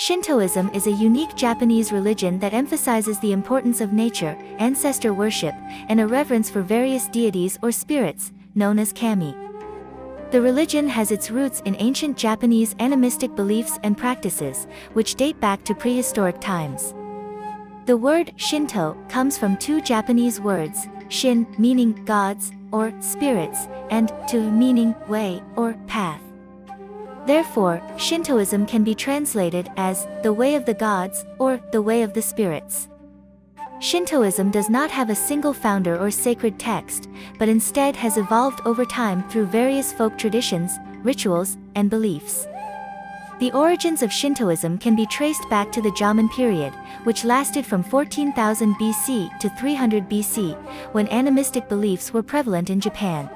Shintoism is a unique Japanese religion that emphasizes the importance of nature, ancestor worship, and a reverence for various deities or spirits, known as kami. The religion has its roots in ancient Japanese animistic beliefs and practices, which date back to prehistoric times. The word Shinto comes from two Japanese words, shin meaning gods or spirits, and to meaning way or path. Therefore, Shintoism can be translated as the way of the gods or the way of the spirits. Shintoism does not have a single founder or sacred text, but instead has evolved over time through various folk traditions, rituals, and beliefs. The origins of Shintoism can be traced back to the Jomon period, which lasted from 14,000 BC to 300 BC, when animistic beliefs were prevalent in Japan.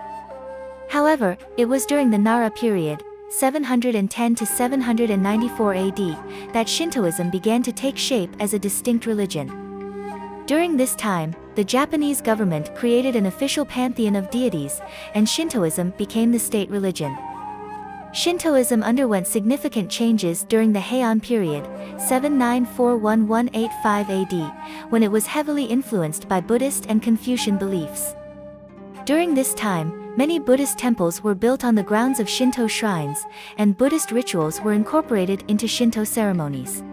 However, it was during the Nara period, 710 to 794 AD, that Shintoism began to take shape as a distinct religion. During this time, the Japanese government created an official pantheon of deities, and Shintoism became the state religion. Shintoism underwent significant changes during the Heian period, 794–1185 AD, when it was heavily influenced by Buddhist and Confucian beliefs. During this time, many Buddhist temples were built on the grounds of Shinto shrines, and Buddhist rituals were incorporated into Shinto ceremonies.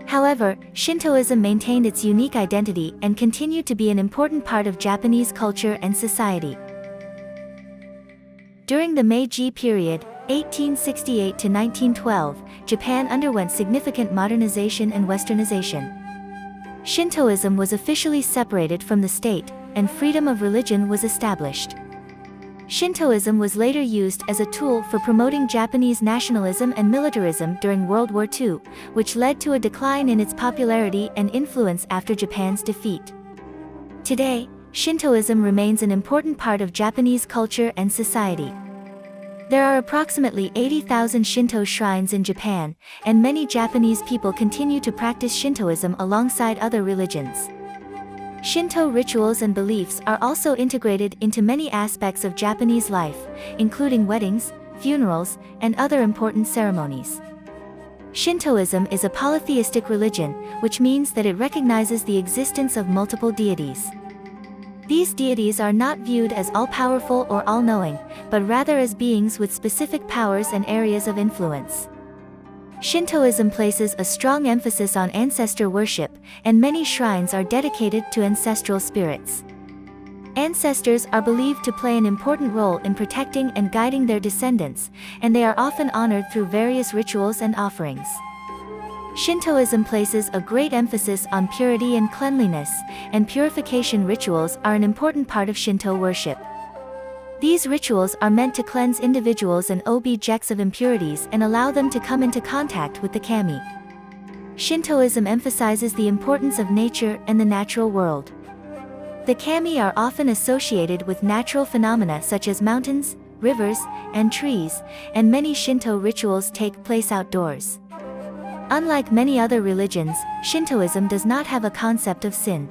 However, Shintoism maintained its unique identity and continued to be an important part of Japanese culture and society. During the Meiji period, 1868 to 1912, Japan underwent significant modernization and westernization. Shintoism was officially separated from the state, and freedom of religion was established. Shintoism was later used as a tool for promoting Japanese nationalism and militarism during World War II, which led to a decline in its popularity and influence after Japan's defeat. Today, Shintoism remains an important part of Japanese culture and society. There are approximately 80,000 Shinto shrines in Japan, and many Japanese people continue to practice Shintoism alongside other religions. Shinto rituals and beliefs are also integrated into many aspects of Japanese life, including weddings, funerals, and other important ceremonies. Shintoism is a polytheistic religion, which means that it recognizes the existence of multiple deities. These deities are not viewed as all-powerful or all-knowing, but rather as beings with specific powers and areas of influence. Shintoism places a strong emphasis on ancestor worship, and many shrines are dedicated to ancestral spirits. Ancestors are believed to play an important role in protecting and guiding their descendants, and they are often honored through various rituals and offerings. Shintoism places a great emphasis on purity and cleanliness, and purification rituals are an important part of Shinto worship. These rituals are meant to cleanse individuals and objects of impurities and allow them to come into contact with the kami. Shintoism emphasizes the importance of nature and the natural world. The kami are often associated with natural phenomena such as mountains, rivers, and trees, and many Shinto rituals take place outdoors. Unlike many other religions, Shintoism does not have a concept of sin.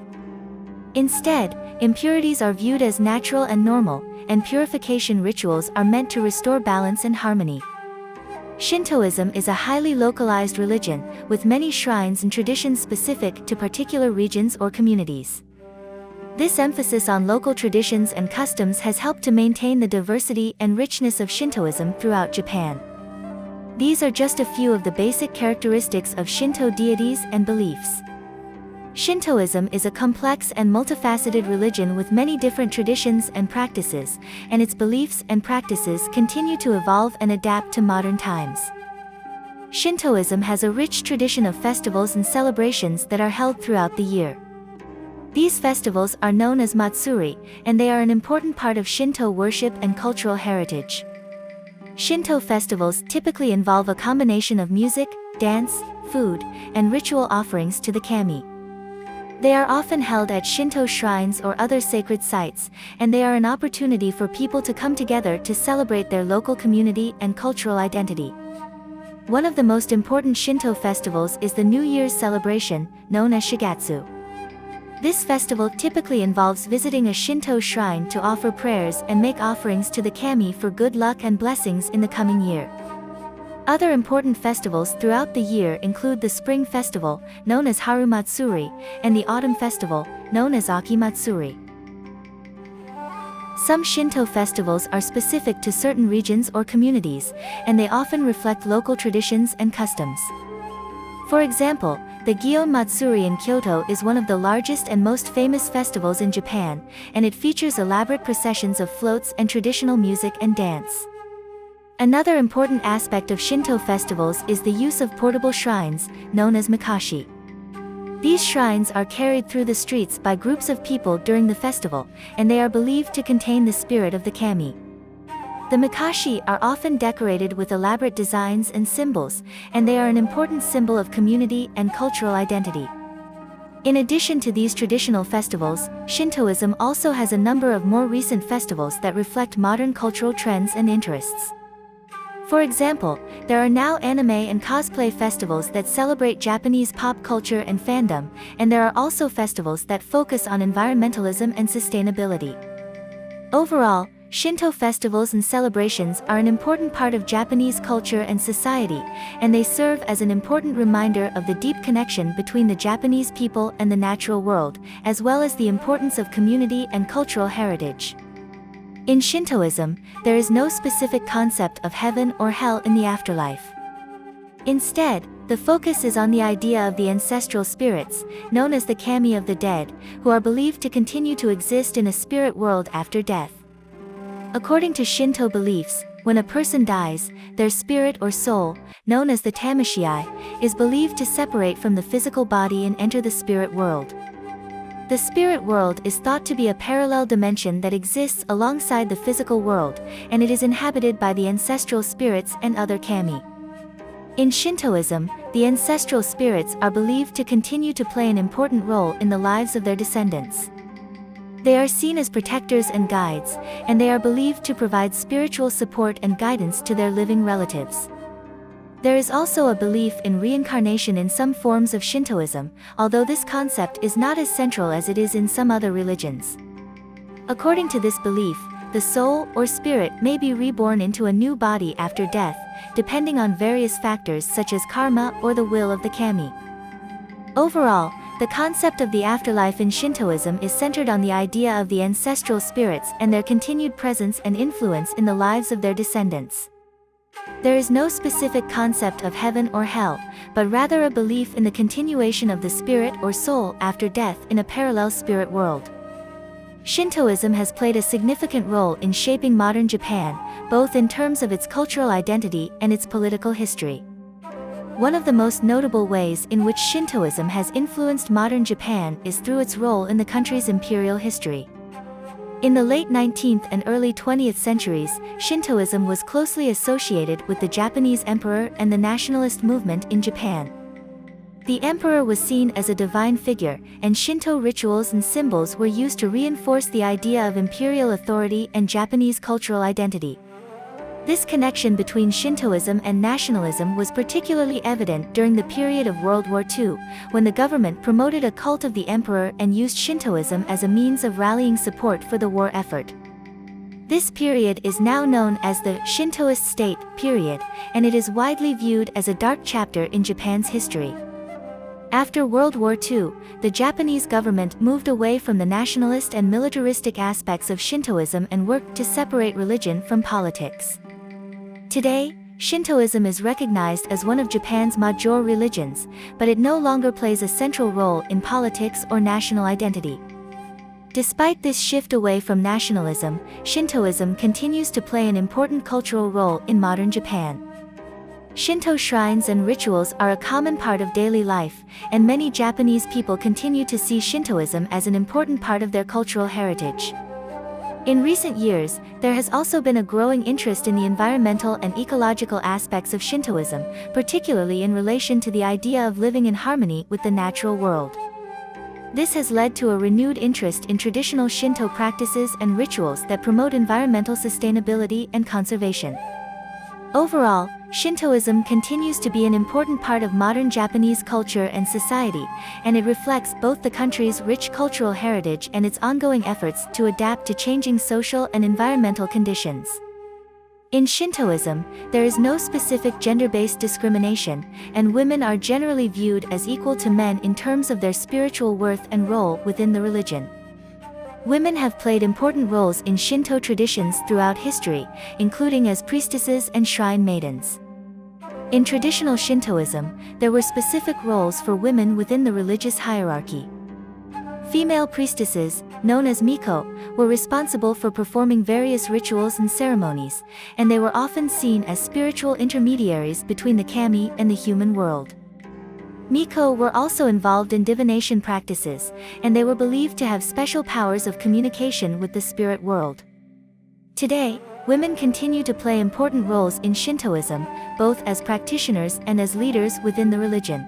Instead, impurities are viewed as natural and normal, and purification rituals are meant to restore balance and harmony. Shintoism is a highly localized religion, with many shrines and traditions specific to particular regions or communities. This emphasis on local traditions and customs has helped to maintain the diversity and richness of Shintoism throughout Japan. These are just a few of the basic characteristics of Shinto deities and beliefs. Shintoism is a complex and multifaceted religion with many different traditions and practices, and its beliefs and practices continue to evolve and adapt to modern times. Shintoism has a rich tradition of festivals and celebrations that are held throughout the year. These festivals are known as Matsuri, and they are an important part of Shinto worship and cultural heritage. Shinto festivals typically involve a combination of music, dance, food, and ritual offerings to the kami. They are often held at Shinto shrines or other sacred sites, and they are an opportunity for people to come together to celebrate their local community and cultural identity. One of the most important Shinto festivals is the New Year's celebration, known as Shigatsu. This festival typically involves visiting a Shinto shrine to offer prayers and make offerings to the kami for good luck and blessings in the coming year. Other important festivals throughout the year include the Spring Festival, known as Harumatsuri, and the Autumn Festival, known as Akimatsuri. Some Shinto festivals are specific to certain regions or communities, and they often reflect local traditions and customs. For example, the Gion Matsuri in Kyoto is one of the largest and most famous festivals in Japan, and it features elaborate processions of floats and traditional music and dance. Another important aspect of Shinto festivals is the use of portable shrines, known as mikashi. These shrines are carried through the streets by groups of people during the festival, and they are believed to contain the spirit of the kami. The mikashi are often decorated with elaborate designs and symbols, and they are an important symbol of community and cultural identity. In addition to these traditional festivals, Shintoism also has a number of more recent festivals that reflect modern cultural trends and interests. For example, there are now anime and cosplay festivals that celebrate Japanese pop culture and fandom, and there are also festivals that focus on environmentalism and sustainability. Overall, Shinto festivals and celebrations are an important part of Japanese culture and society, and they serve as an important reminder of the deep connection between the Japanese people and the natural world, as well as the importance of community and cultural heritage. In Shintoism, there is no specific concept of heaven or hell in the afterlife. Instead, the focus is on the idea of the ancestral spirits, known as the kami of the dead, who are believed to continue to exist in a spirit world after death. According to Shinto beliefs, when a person dies, their spirit or soul, known as the tamashii, is believed to separate from the physical body and enter the spirit world. The spirit world is thought to be a parallel dimension that exists alongside the physical world, and it is inhabited by the ancestral spirits and other kami. In Shintoism, the ancestral spirits are believed to continue to play an important role in the lives of their descendants. They are seen as protectors and guides, and they are believed to provide spiritual support and guidance to their living relatives. There is also a belief in reincarnation in some forms of Shintoism, although this concept is not as central as it is in some other religions. According to this belief, the soul or spirit may be reborn into a new body after death, depending on various factors such as karma or the will of the kami. Overall, the concept of the afterlife in Shintoism is centered on the idea of the ancestral spirits and their continued presence and influence in the lives of their descendants. There is no specific concept of heaven or hell, but rather a belief in the continuation of the spirit or soul after death in a parallel spirit world. Shintoism has played a significant role in shaping modern Japan, both in terms of its cultural identity and its political history. One of the most notable ways in which Shintoism has influenced modern Japan is through its role in the country's imperial history. In the late 19th and early 20th centuries, Shintoism was closely associated with the Japanese emperor and the nationalist movement in Japan. The emperor was seen as a divine figure, and Shinto rituals and symbols were used to reinforce the idea of imperial authority and Japanese cultural identity. This connection between Shintoism and nationalism was particularly evident during the period of World War II, when the government promoted a cult of the emperor and used Shintoism as a means of rallying support for the war effort. This period is now known as the Shintoist state period, and it is widely viewed as a dark chapter in Japan's history. After World War II, the Japanese government moved away from the nationalist and militaristic aspects of Shintoism and worked to separate religion from politics. Today, Shintoism is recognized as one of Japan's major religions, but it no longer plays a central role in politics or national identity. Despite this shift away from nationalism, Shintoism continues to play an important cultural role in modern Japan. Shinto shrines and rituals are a common part of daily life, and many Japanese people continue to see Shintoism as an important part of their cultural heritage. In recent years, there has also been a growing interest in the environmental and ecological aspects of Shintoism, particularly in relation to the idea of living in harmony with the natural world. This has led to a renewed interest in traditional Shinto practices and rituals that promote environmental sustainability and conservation. Overall, Shintoism continues to be an important part of modern Japanese culture and society, and it reflects both the country's rich cultural heritage and its ongoing efforts to adapt to changing social and environmental conditions. In Shintoism, there is no specific gender-based discrimination, and women are generally viewed as equal to men in terms of their spiritual worth and role within the religion. Women have played important roles in Shinto traditions throughout history, including as priestesses and shrine maidens. In traditional Shintoism, there were specific roles for women within the religious hierarchy. Female priestesses, known as miko, were responsible for performing various rituals and ceremonies, and they were often seen as spiritual intermediaries between the kami and the human world. Miko were also involved in divination practices, and they were believed to have special powers of communication with the spirit world. Today, women continue to play important roles in Shintoism, both as practitioners and as leaders within the religion.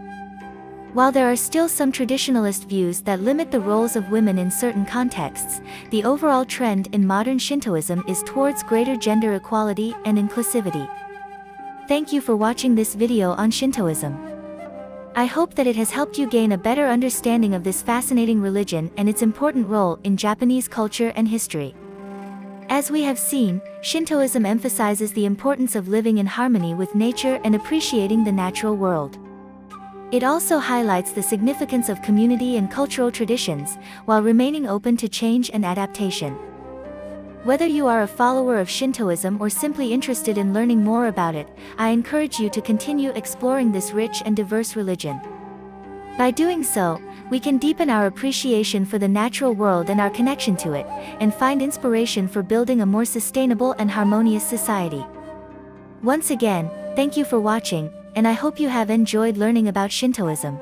While there are still some traditionalist views that limit the roles of women in certain contexts, the overall trend in modern Shintoism is towards greater gender equality and inclusivity. Thank you for watching this video on Shintoism. I hope that it has helped you gain a better understanding of this fascinating religion and its important role in Japanese culture and history. As we have seen, Shintoism emphasizes the importance of living in harmony with nature and appreciating the natural world. It also highlights the significance of community and cultural traditions, while remaining open to change and adaptation. Whether you are a follower of Shintoism or simply interested in learning more about it, I encourage you to continue exploring this rich and diverse religion. By doing so, we can deepen our appreciation for the natural world and our connection to it, and find inspiration for building a more sustainable and harmonious society. Once again, thank you for watching, and I hope you have enjoyed learning about Shintoism.